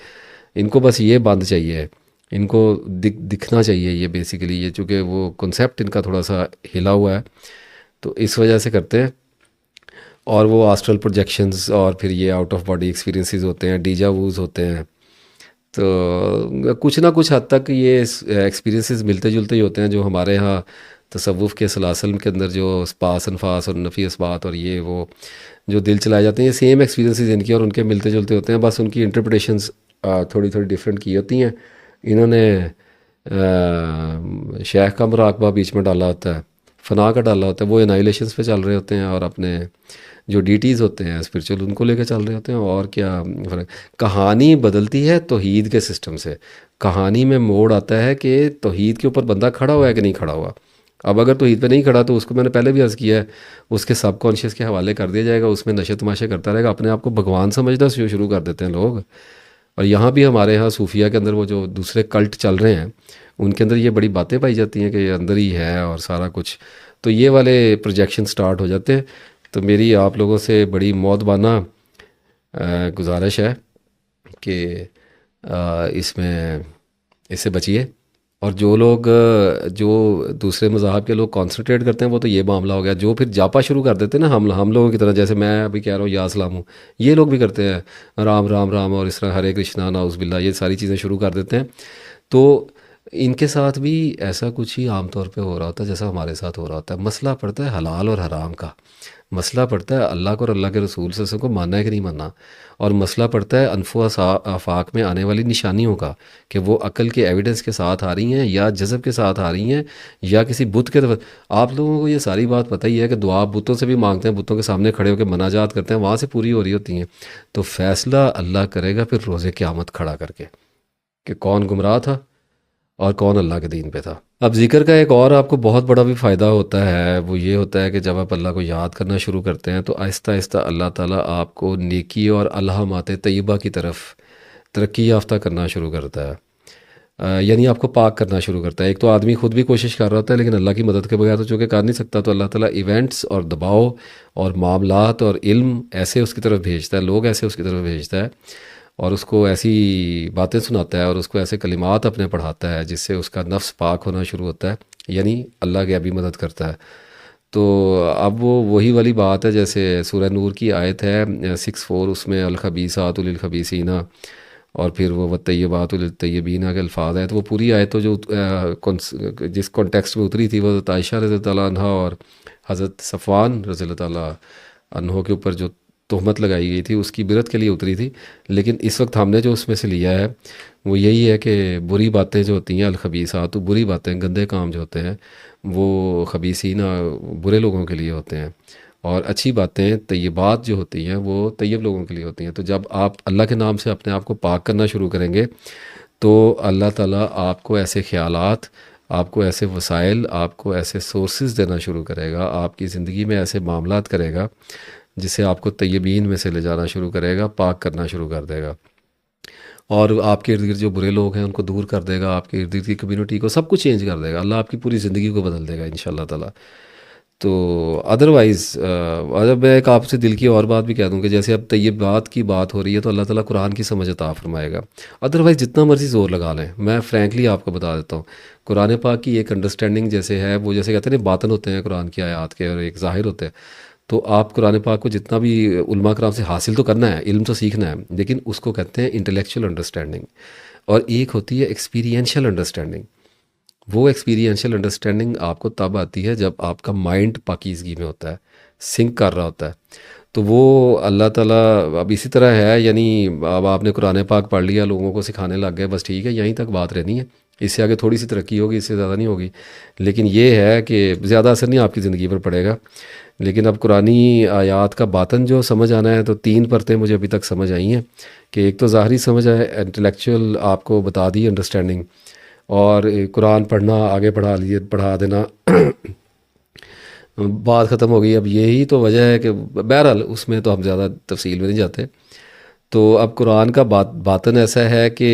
ان کو بس یہ بند چاہیے، ان کو دکھنا چاہیے یہ بیسیکلی، یہ چونکہ وہ کنسیپٹ ان کا تھوڑا سا ہلا ہوا ہے تو اس وجہ سے کرتے ہیں۔ اور وہ آسٹرل پروجیکشنز اور پھر یہ آؤٹ آف باڈی ایکسپیرینسز ہوتے ہیں، ڈیجا ووز ہوتے ہیں، تو کچھ نہ کچھ حد تک یہ ایکسپیرینسز ملتے جلتے ہی ہوتے ہیں جو ہمارے ہاں تصوف کے سلاسل کے اندر جو اسپاس انفاس اور نفی اثبات اور یہ وہ جو دل چلائے جاتے ہیں، یہ سیم ایکسپیرینسز ان کی اور ان کے ملتے جلتے ہوتے ہیں، بس ان کی انٹرپریٹیشنز تھوڑی تھوڑی ڈفرینٹ کی ہوتی ہیں۔ انہوں نے شیخ کا مراقبہ بیچ میں ڈالا ہوتا ہے، فنا کا ڈالا ہوتا ہے، وہ انائلیشنز پہ چل رہے ہوتے ہیں، اور اپنے جو ڈیٹیز ہوتے ہیں اسپرچول ان کو لے کے چل رہے ہوتے ہیں۔ اور کیا فرق، کہانی بدلتی ہے توحید کے سسٹم سے، کہانی میں موڑ آتا ہے کہ توحید کے اوپر بندہ کھڑا ہوا ہے کہ نہیں کھڑا ہوا۔ اب اگر توحید پہ نہیں کھڑا تو اس کو میں نے پہلے بھی عرض کیا ہے، اس کے سب کانشیس کے حوالے کر دیا جائے گا، اس میں نشے تماشے کرتا رہے گا، اپنے آپ کو بھگوان سمجھنا شروع کر دیتے ہیں لوگ۔ اور یہاں بھی ہمارے یہاں صوفیہ کے اندر وہ جو دوسرے کلٹ چل رہے ہیں ان کے اندر یہ بڑی باتیں پائی جاتی ہیں کہ یہ اندر ہی ہے اور سارا کچھ، تو یہ والے پروجیکشن سٹارٹ ہو جاتے ہیں۔ تو میری آپ لوگوں سے بڑی مؤدبانہ گزارش ہے کہ اس میں اس سے بچیے، اور جو لوگ جو دوسرے مذاہب کے لوگ کانسنٹریٹ کرتے ہیں وہ تو یہ معاملہ ہو گیا، جو پھر جاپا شروع کر دیتے ہیں نا ہم لوگوں کی طرح، جیسے میں ابھی کہہ رہا ہوں یا اسلام ہوں، یہ لوگ بھی کرتے ہیں رام رام رام اور اس طرح ہرے کرشنا ناؤز باللہ، یہ ساری چیزیں شروع کر دیتے ہیں۔ تو ان کے ساتھ بھی ایسا کچھ ہی عام طور پہ ہو رہا ہوتا ہے جیسا ہمارے ساتھ ہو رہا ہوتا ہے۔ مسئلہ پڑتا ہے حلال اور حرام کا، مسئلہ پڑتا ہے اللہ کو اور اللہ کے رسول صلی اللہ علیہ وسلم کو ماننا ہے کہ نہیں ماننا، اور مسئلہ پڑتا ہے انف و آفاق میں آنے والی نشانیوں کا، کہ وہ عقل کے ایویڈنس کے ساتھ آ رہی ہیں یا جذب کے ساتھ آ رہی ہیں یا کسی بت کے طرف۔ آپ لوگوں کو یہ ساری بات پتہ ہی ہے کہ دعا بتوں سے بھی مانگتے ہیں، بتوں کے سامنے کھڑے ہو کے مناجات کرتے ہیں، وہاں سے پوری ہو رہی ہوتی ہیں۔ تو فیصلہ اللہ کرے گا پھر روز قیامت کھڑا کر کے کہ کون گمراہ تھا اور کون اللہ کے دین پہ تھا۔ اب ذکر کا ایک اور آپ کو بہت بڑا بھی فائدہ ہوتا ہے، وہ یہ ہوتا ہے کہ جب آپ اللہ کو یاد کرنا شروع کرتے ہیں تو آہستہ آہستہ اللہ تعالیٰ آپ کو نیکی اور الہامات طیبہ کی طرف ترقی یافتہ کرنا شروع کرتا ہے، یعنی آپ کو پاک کرنا شروع کرتا ہے۔ ایک تو آدمی خود بھی کوشش کر رہا ہوتا ہے لیکن اللہ کی مدد کے بغیر تو چونکہ کر نہیں سکتا، تو اللہ تعالیٰ ایونٹس اور دباؤ اور معاملات اور علم ایسے اس کی طرف بھیجتا ہے، لوگ ایسے اس کی طرف بھیجتا ہے، اور اس کو ایسی باتیں سناتا ہے اور اس کو ایسے کلمات اپنے پڑھاتا ہے جس سے اس کا نفس پاک ہونا شروع ہوتا ہے، یعنی اللہ کی ابھی مدد کرتا ہے۔ تو اب وہ وہی والی بات ہے جیسے سورہ نور کی آیت ہے 6:4، اس میں الخبیثات للخبیثین، اور پھر وہ والطیبات للطیبین کے الفاظ ہیں، تو وہ پوری آیت تو جو جس کانٹیکسٹ میں اتری تھی وہ حضرت عائشہ رضی اللہ تعالیٰ عنہ اور حضرت صفوان رضی اللہ تعالیٰ عنہ کے اوپر جو تہمت لگائی گئی تھی اس کی برت کے لیے اتری تھی، لیکن اس وقت ہم نے جو اس میں سے لیا ہے وہ یہی ہے کہ بری باتیں جو ہوتی ہیں الخبیثات، بری باتیں، گندے کام جو ہوتے ہیں وہ خبیثین برے لوگوں کے لیے ہوتے ہیں، اور اچھی باتیں طیبات جو ہوتی ہیں وہ طیب لوگوں کے لیے ہوتی ہیں۔ تو جب آپ اللہ کے نام سے اپنے آپ کو پاک کرنا شروع کریں گے تو اللہ تعالیٰ آپ کو ایسے خیالات، آپ کو ایسے وسائل، آپ کو ایسے سورسز دینا شروع کرے گا، آپ کی زندگی میں ایسے معاملات کرے گا جس سے آپ کو طیبین میں سے لے جانا شروع کرے گا، پاک کرنا شروع کر دے گا، اور آپ کے ارد گرد جو برے لوگ ہیں ان کو دور کر دے گا، آپ کے ارد گرد کی کمیونٹی کو سب کچھ چینج کر دے گا، اللہ آپ کی پوری زندگی کو بدل دے گا انشاءاللہ تعالیٰ۔ تو ادروائز اگر میں ایک آپ سے دل کی اور بات بھی کہہ دوں کہ جیسے اب طیبات کی بات ہو رہی ہے تو اللہ تعالیٰ قرآن کی سمجھ عطا فرمائے گا، ادروائز جتنا مرضی زور لگا لیں، میں فرینکلی آپ کو بتا دیتا ہوں قرآن پاک کی ایک انڈرسٹینڈنگ جیسے ہے، وہ جیسے کہتے ہیں نا باطن ہوتے ہیں قرآن کی آیات کے اور ایک ظاہر ہوتے ہیں، تو آپ قرآن پاک کو جتنا بھی علماء کرام سے حاصل تو کرنا ہے، علم تو سیکھنا ہے، لیکن اس کو کہتے ہیں انٹلیکچوئل انڈرسٹینڈنگ، اور ایک ہوتی ہے ایکسپیرینشیل انڈرسٹینڈنگ۔ وہ ایکسپیرینشیل انڈرسٹینڈنگ آپ کو تب آتی ہے جب آپ کا مائنڈ پاکیزگی میں ہوتا ہے، سنک کر رہا ہوتا ہے۔ تو وہ اللہ تعالیٰ اب اسی طرح ہے، یعنی اب آپ نے قرآن پاک پڑھ لیا، لوگوں کو سکھانے لگ گئے، بس ٹھیک ہے، یہیں تک بات رہنی ہے، اس سے آگے تھوڑی سی ترقی ہوگی، اس سے زیادہ نہیں ہوگی. لیکن یہ ہے کہ زیادہ اثر نہیں آپ کی زندگی پر پڑے گا. لیکن اب قرآنی آیات کا باطن جو سمجھ آنا ہے، تو 3 پرتیں مجھے ابھی تک سمجھ آئی ہیں. کہ ایک تو ظاہری سمجھ ہے، انٹلیکچوئل آپ کو بتا دی انڈرسٹینڈنگ، اور قرآن پڑھنا، آگے پڑھا دینا، بات ختم ہو گئی. اب یہی تو وجہ ہے کہ بہرحال اس میں تو ہم زیادہ تفصیل میں نہیں جاتے. تو اب قرآن کا باطن ایسا ہے کہ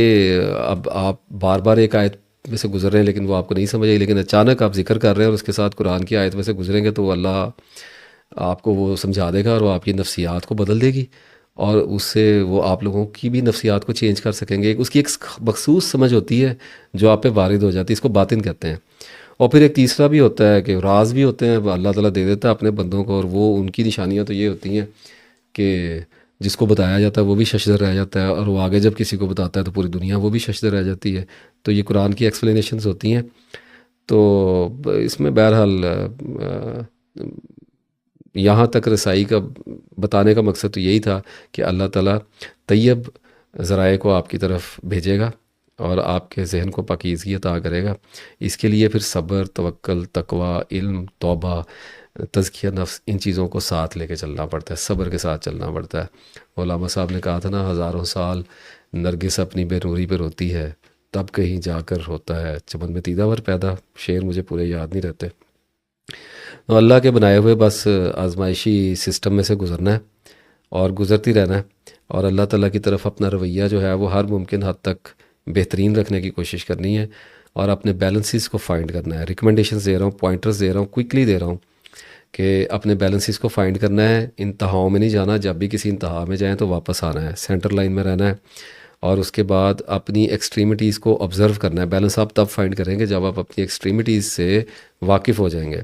اب آپ بار بار ایک آیت میں سے گزر رہے ہیں، لیکن وہ آپ کو نہیں سمجھ آئی، لیکن اچانک آپ ذکر کر رہے ہیں اور اس کے ساتھ قرآن کی آیت میں سے گزریں گے، تو وہ اللہ آپ کو وہ سمجھا دے گا، اور وہ آپ کی نفسیات کو بدل دے گی، اور اس سے وہ آپ لوگوں کی بھی نفسیات کو چینج کر سکیں گے. اس کی ایک مخصوص سمجھ ہوتی ہے جو آپ پہ وارد ہو جاتی ہے، اس کو باطن کہتے ہیں. اور پھر ایک تیسرا بھی ہوتا ہے کہ راز بھی ہوتے ہیں، اللہ تعالیٰ دے دیتا ہے اپنے بندوں کو، اور وہ ان کی نشانیاں تو یہ ہوتی ہیں کہ جس کو بتایا جاتا ہے وہ بھی ششدر رہ جاتا ہے، اور وہ آگے جب کسی کو بتاتا ہے تو پوری دنیا وہ بھی ششدر رہ جاتی ہے. تو یہ قرآن کی ایکسپلینیشنز ہوتی ہیں. تو اس میں بہرحال یہاں تک رسائی کا بتانے کا مقصد تو یہی تھا کہ اللہ تعالیٰ طیب ذرائع کو آپ کی طرف بھیجے گا اور آپ کے ذہن کو پاکیزگی عطا کرے گا. اس کے لیے پھر صبر، توکل، تقوی، علم، توبہ، تزکیہ نفس، ان چیزوں کو ساتھ لے کے چلنا پڑتا ہے، صبر کے ساتھ چلنا پڑتا ہے. علامہ صاحب نے کہا تھا نا، 1000 سال نرگس اپنی بے نوری پہ روتی ہے، تب کہیں جا کر ہوتا ہے چمن میں تیدہ ور پیدا. شعر مجھے پورے یاد نہیں رہتے. تو اللہ کے بنائے ہوئے بس آزمائشی سسٹم میں سے گزرنا ہے اور گزرتی رہنا ہے، اور اللہ تعالیٰ کی طرف اپنا رویہ جو ہے وہ ہر ممکن حد تک بہترین رکھنے کی کوشش کرنی ہے، اور اپنے بیلنسز کو فائنڈ کرنا ہے. ریکمنڈیشنز دے رہا ہوں، پوائنٹرز دے رہا ہوں، کوئکلی دے رہا ہوں کہ اپنے بیلنسز کو فائنڈ کرنا ہے. انتہاؤں میں نہیں جانا، جب بھی کسی انتہا میں جائیں تو واپس آنا ہے، سینٹر لائن میں رہنا ہے. اور اس کے بعد اپنی ایکسٹریمٹیز کو آبزرو کرنا ہے. بیلنس آپ تب فائنڈ کریں گے جب آپ اپنی ایکسٹریمٹیز سے واقف ہو جائیں گے،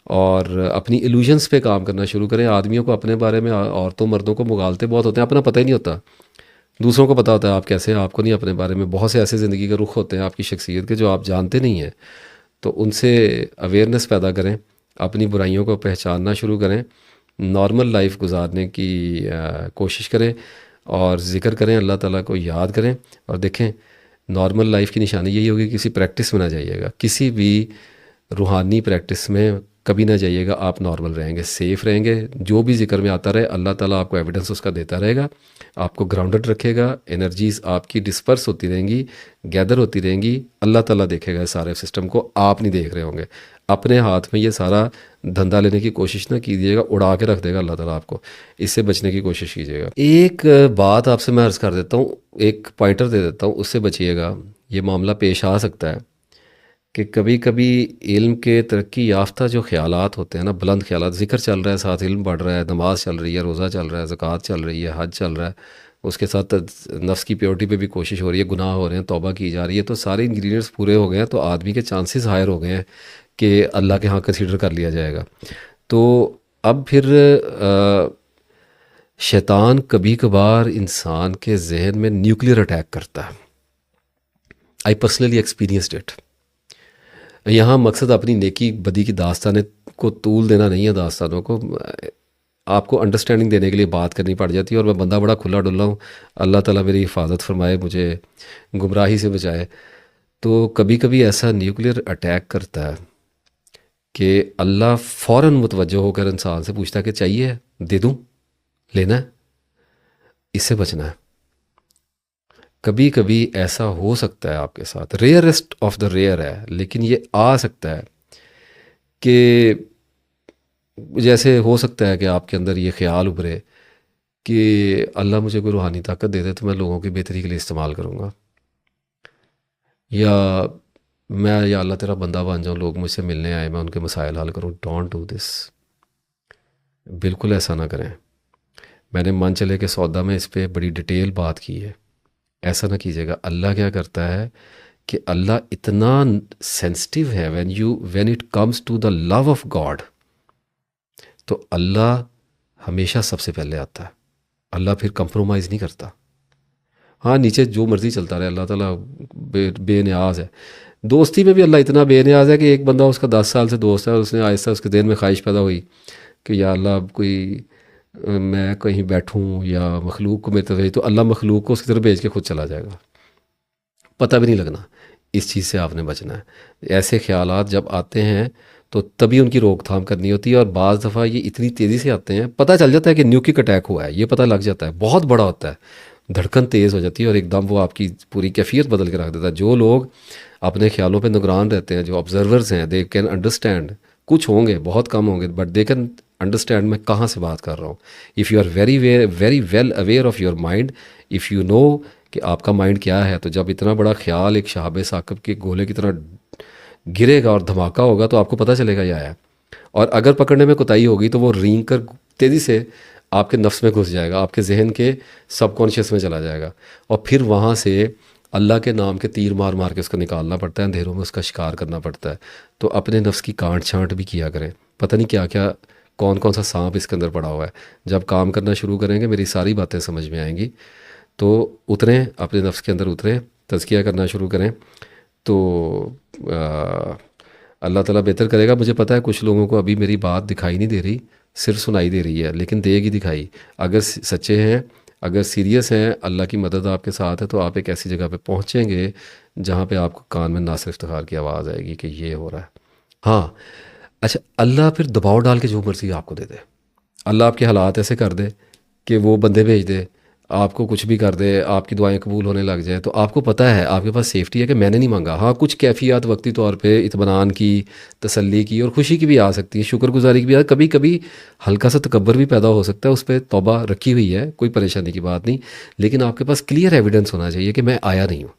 اور اپنی ایلوژنس پہ کام کرنا شروع کریں. آدمیوں کو اپنے بارے میں، عورتوں مردوں کو مغالطے بہت ہوتے ہیں، اپنا پتہ ہی نہیں ہوتا. دوسروں کو پتہ ہوتا ہے آپ کیسے ہیں، آپ کو نہیں. اپنے بارے میں بہت سے ایسے زندگی کے رخ ہوتے ہیں آپ کی شخصیت کے جو آپ جانتے نہیں ہیں. تو ان سے اویئرنیس پیدا کریں، اپنی برائیوں کو پہچاننا شروع کریں، نارمل لائف گزارنے کی کوشش کریں، اور ذکر کریں، اللہ تعالیٰ کو یاد کریں. اور دیکھیں، نارمل لائف کی نشانی یہی ہوگی، کسی پریکٹس میں نہ جائیے گا، کسی بھی روحانی پریکٹس میں کبھی نہ جائیے گا. آپ نارمل رہیں گے، سیف رہیں گے. جو بھی ذکر میں آتا رہے، اللہ تعالیٰ آپ کو ایویڈنس اس کا دیتا رہے گا، آپ کو گراؤنڈڈ رکھے گا. انرجیز آپ کی ڈسپرس ہوتی رہیں گی، گیدر ہوتی رہیں گی. اللہ تعالیٰ دیکھے گا سارے سسٹم کو، آپ نہیں دیکھ رہے ہوں گے. اپنے ہاتھ میں یہ سارا دھندا لینے کی کوشش نہ کیجیے گا، اڑا کے رکھ دے گا اللہ تعالیٰ آپ کو. اس سے بچنے کی کوشش کیجیے گا. ایک بات آپ سے میں عرض کر دیتا ہوں، ایک پوائنٹر دے دیتا ہوں، اس سے بچیے گا. یہ معاملہ پیش آ سکتا ہے کہ کبھی کبھی علم کے ترقی یافتہ جو خیالات ہوتے ہیں نا، بلند خیالات، ذکر چل رہا ہے، ساتھ علم بڑھ رہا ہے، نماز چل رہی ہے، روزہ چل رہا ہے، زکوٰۃ چل رہی ہے، حج چل رہا ہے، اس کے ساتھ نفس کی پیورٹی پہ بھی کوشش ہو رہی ہے، گناہ ہو رہے ہیں، توبہ کی جا رہی ہے، تو سارے انگریڈینٹس پورے ہو گئے ہیں، تو آدمی کے چانسز ہائر ہو گئے ہیں کہ اللہ کے ہاں کنسیڈر کر لیا جائے گا. تو اب پھر شیطان کبھی کبھار انسان کے ذہن میں نیوکلیئر اٹیک کرتا ہے. I personally experienced it. یہاں مقصد اپنی نیکی بدی کی داستانیں کو طول دینا نہیں ہے، داستانوں کو آپ کو انڈرسٹینڈنگ دینے کے لیے بات کرنی پڑ جاتی ہے، اور میں بندہ بڑا کھلا ڈلا ہوں. اللہ تعالیٰ میری حفاظت فرمائے، مجھے گمراہی سے بچائے. تو کبھی کبھی ایسا نیوکلیئر اٹیک کرتا ہے کہ اللہ فوراً متوجہ ہو کر انسان سے پوچھتا ہے کہ چاہیے، دے دوں، لینا ہے. اس سے بچنا ہے. کبھی کبھی ایسا ہو سکتا ہے آپ کے ساتھ، ریئرسٹ آف دا ریئر ہے، لیکن یہ آ سکتا ہے کہ جیسے ہو سکتا ہے کہ آپ کے اندر یہ خیال ابھرے کہ اللہ مجھے کوئی روحانی طاقت دے دے تو میں لوگوں کی بہتری کے لیے استعمال کروں گا، یا اللہ تیرا بندہ بن جاؤں، لوگ مجھ سے ملنے آئے، میں ان کے مسائل حل کروں. Don't do this. بالکل ایسا نہ کریں. میں نے من چلے کے سودا میں اس پہ بڑی ڈیٹیل بات کی ہے. ایسا نہ کیجیے گا. اللہ کیا کرتا ہے کہ اللہ اتنا سینسٹیو ہے when it comes to the love of God, تو اللہ ہمیشہ سب سے پہلے آتا ہے. اللہ پھر کمپرومائز نہیں کرتا. ہاں نیچے جو مرضی چلتا رہے، اللہ تعالیٰ بے نیاز ہے. دوستی میں بھی اللہ اتنا بے نیاز ہے کہ ایک بندہ اس کا 10 سال سے دوست ہے، اور اس نے آہستہ اس کے دل میں خواہش پیدا ہوئی کہ یا اللہ اب کوئی میں کہیں بیٹھوں یا مخلوق کو میری طرف بھیج، تو اللہ مخلوق کو اس کی طرف بھیج کے خود چلا جائے گا، پتہ بھی نہیں لگنا۔ اس چیز سے آپ نے بچنا ہے۔ ایسے خیالات جب آتے ہیں تو تبھی ان کی روک تھام کرنی ہوتی ہے، اور بعض دفعہ یہ اتنی تیزی سے آتے ہیں، پتہ چل جاتا ہے کہ نیوکلک اٹیک ہوا ہے، یہ پتہ لگ جاتا ہے، بہت بڑا ہوتا ہے، دھڑکن تیز ہو جاتی ہے، اور ایک دم وہ آپ کی پوری کیفیت بدل کے رکھ دیتا ہے۔ جو لوگ اپنے خیالوں پہ نگران رہتے ہیں، جو آبزرورز ہیں، دے کین انڈرسٹینڈ، کچھ ہوں گے، بہت کم ہوں گے، بٹ دے کین انڈرسٹینڈ میں کہاں سے بات کر رہا ہوں۔ If you are very well aware of your mind, if you know کہ آپ کا مائنڈ کیا ہے، تو جب اتنا بڑا خیال ایک شہاب ثاقب کے گولے کی طرح گرے گا اور دھماکہ ہوگا، تو آپ کو پتہ چلے گا یہ آیا ہے۔ اور اگر پکڑنے میں کوتاہی ہوگی تو وہ رینگ کر تیزی سے آپ کے نفس میں گھس جائے گا، آپ کے ذہن کے سب کانشیس میں چلا جائے گا، اور پھر وہاں سے اللہ کے نام کے تیر مار مار کے اس کو نکالنا پڑتا ہے، اندھیروں میں اس کا شکار کرنا پڑتا ہے۔ تو اپنے نفس کی کانٹ چھانٹ بھی کیا کریں، پتہ نہیں کیا کیا کون کون سا سانپ اس کے اندر پڑا ہوا ہے۔ جب کام کرنا شروع کریں گے میری ساری باتیں سمجھ میں آئیں گی، تو اتریں اپنے نفس کے اندر، اتریں، تزکیہ کرنا شروع کریں، تو اللہ تعالیٰ بہتر کرے گا۔ مجھے پتہ ہے کچھ لوگوں کو ابھی میری بات دکھائی نہیں دے رہی، صرف سنائی دے رہی ہے، لیکن دے گی دکھائی۔ اگر سچے ہیں، اگر سیریس ہیں، اللہ کی مدد آپ کے ساتھ ہے، تو آپ ایک ایسی جگہ پہ پہنچیں گے جہاں پہ آپ کو کان میں ناصر افتخار کی آواز آئے گی کہ یہ ہو رہا ہے۔ ہاں، اچھا، اللہ پھر دباؤ ڈال کے جو مرضی آپ کو دے دے، اللہ آپ کے حالات ایسے کر دے کہ وہ بندے بھیج دے، آپ کو کچھ بھی کر دے، آپ کی دعائیں قبول ہونے لگ جائیں، تو آپ کو پتہ ہے آپ کے پاس سیفٹی ہے کہ میں نے نہیں مانگا۔ ہاں، کچھ کیفیات وقتی طور پہ اطمینان کی، تسلی کی اور خوشی کی بھی آ سکتی ہیں، شکر گزاری کی بھی کبھی کبھی ہلکا سا تکبر بھی پیدا ہو سکتا ہے، اس پہ توبہ رکھی ہوئی ہے، کوئی پریشانی کی بات نہیں، لیکن آپ کے پاس کلیئر ایویڈنس ہونا چاہیے کہ میں آیا نہیں ہوں،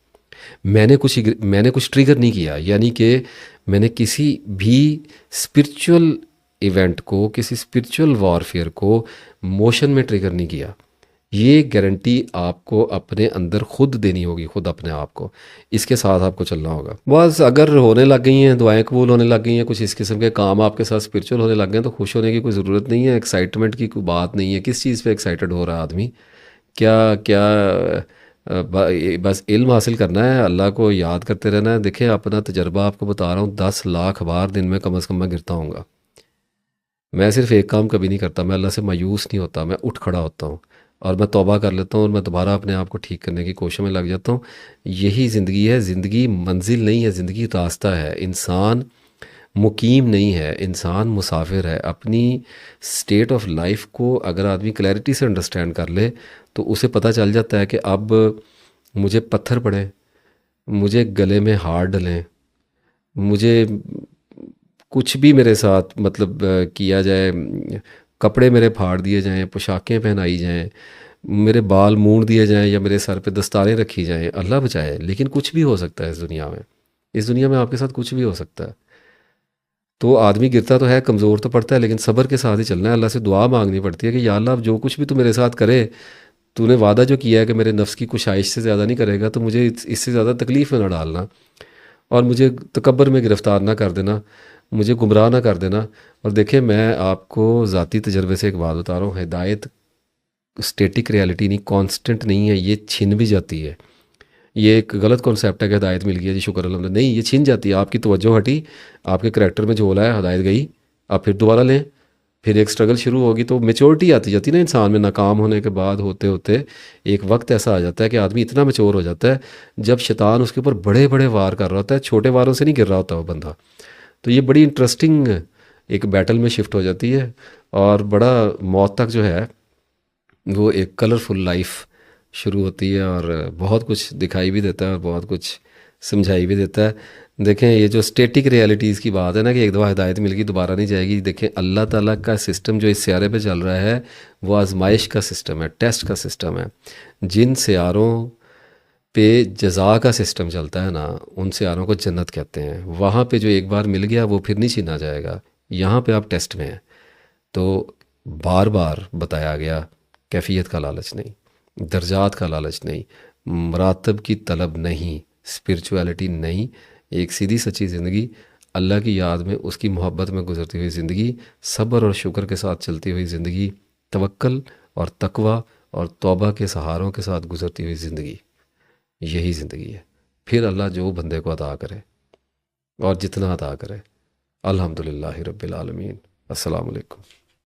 میں نے کچھ ٹریگر نہیں کیا، یعنی کہ میں نے کسی بھی اسپرچول ایونٹ کو، کسی اسپرچول وارفیئر کو موشن میں ٹریگر نہیں کیا۔ یہ گارنٹی آپ کو اپنے اندر خود دینی ہوگی، خود اپنے آپ کو، اس کے ساتھ آپ کو چلنا ہوگا۔ بس اگر ہونے لگ گئی ہیں دعائیں قبول ہونے لگ گئی ہیں، کچھ اس قسم کے کام آپ کے ساتھ اسپرچول ہونے لگ گئے ہیں، تو خوش ہونے کی کوئی ضرورت نہیں ہے، ایکسائٹمنٹ کی کوئی بات نہیں ہے۔ کس چیز پہ ایکسائٹڈ ہو رہا ہے آدمی؟ کیا کیا بس علم حاصل کرنا ہے، اللہ کو یاد کرتے رہنا ہے۔ دیکھیں اپنا تجربہ آپ کو بتا رہا ہوں، 10 لاکھ بار دن میں کم از کم میں گرتا ہوں گا۔ میں صرف ایک کام کبھی نہیں کرتا، میں اللہ سے مایوس نہیں ہوتا، میں اٹھ کھڑا ہوتا ہوں اور میں توبہ کر لیتا ہوں، اور میں دوبارہ اپنے آپ کو ٹھیک کرنے کی کوشش میں لگ جاتا ہوں۔ یہی زندگی ہے، زندگی منزل نہیں ہے، زندگی راستہ ہے۔ انسان مقیم نہیں ہے، انسان مسافر ہے۔ اپنی سٹیٹ آف لائف کو اگر آدمی کلیئرٹی سے انڈرسٹینڈ کر لے تو اسے پتہ چل جاتا ہے کہ اب مجھے پتھر پڑے، مجھے گلے میں ہار ڈلیں، مجھے کچھ بھی میرے ساتھ مطلب کیا جائے، کپڑے میرے پھاڑ دیے جائیں، پوشاکیں پہنائی جائیں، میرے بال مونڈ دیے جائیں، یا میرے سر پہ دستاریں رکھی جائیں، اللہ بچائے، لیکن کچھ بھی ہو سکتا ہے اس دنیا میں۔ اس دنیا میں آپ کے ساتھ کچھ بھی ہو سکتا ہے۔ تو آدمی گرتا تو ہے، کمزور تو پڑتا ہے، لیکن صبر کے ساتھ ہی چلنا ہے۔ اللہ سے دعا مانگنی پڑتی ہے کہ یا اللہ اب جو کچھ بھی تو میرے ساتھ کرے، تو نے وعدہ جو کیا ہے کہ میرے نفس کی کشائش سے زیادہ نہیں کرے گا، تو مجھے اس سے زیادہ تکلیف میں نہ ڈالنا، اور مجھے تکبر میں گرفتار نہ کر دینا، مجھے گمراہ نہ کر دینا۔ اور دیکھیں میں آپ کو ذاتی تجربے سے ایک بات بتا رہا ہوں، ہدایت اسٹیٹک ریالٹی نہیں، کانسٹنٹ نہیں ہے، یہ چھن بھی جاتی ہے۔ یہ ایک غلط کانسیپٹ ہے کہ ہدایت مل گئی ہے جی شکر الحمد، نہیں، یہ چھن جاتی ہے۔ آپ کی توجہ ہٹی، آپ کے کریکٹر میں جھولا ہے، ہدایت گئی، آپ پھر دوبارہ لیں، پھر ایک اسٹرگل شروع ہوگی، تو میچورٹی آتی جاتی نا انسان میں۔ ناکام ہونے کے بعد ہوتے ہوتے ایک وقت ایسا آ جاتا ہے کہ آدمی اتنا میچور ہو جاتا ہے، جب شیطان اس کے اوپر بڑے بڑے وار کر رہا ہوتا ہے، چھوٹے واروں سے نہیں گر رہا ہوتا وہ بندہ۔ تو یہ بڑی انٹرسٹنگ ایک بیٹل میں شفٹ ہو جاتی ہے، اور بڑا موت تک جو ہے وہ ایک کلرفل لائف شروع ہوتی ہے، اور بہت کچھ دکھائی بھی دیتا ہے اور بہت کچھ سمجھائی بھی دیتا ہے۔ دیکھیں یہ جو اسٹیٹک ریالٹیز کی بات ہے نا کہ ایک دفعہ ہدایت مل گئی دوبارہ نہیں جائے گی، دیکھیں اللہ تعالیٰ کا سسٹم جو اس سیارے پہ چل رہا ہے وہ آزمائش کا سسٹم ہے، ٹیسٹ کا سسٹم ہے۔ جن سیاروں پہ جزا کا سسٹم چلتا ہے نا، ان سیاروں کو جنت کہتے ہیں۔ وہاں پہ جو ایک بار مل گیا وہ پھر نہیں چھینا جائے گا، یہاں پہ آپ ٹیسٹ میں ہیں۔ تو بار بار بتایا گیا، کیفیت کا لالچ نہیں، درجات کا لالچ نہیں، مراتب کی طلب نہیں، اسپرچویلٹی نہیں، ایک سیدھی سچی زندگی، اللہ کی یاد میں، اس کی محبت میں گزرتی ہوئی زندگی، صبر اور شکر کے ساتھ چلتی ہوئی زندگی، توکل اور تقوی اور توبہ کے سہاروں کے ساتھ گزرتی ہوئی زندگی، یہی زندگی ہے۔ پھر اللہ جو بندے کو عطا کرے اور جتنا عطا کرے، الحمدللہ رب العالمین۔ السلام علیکم۔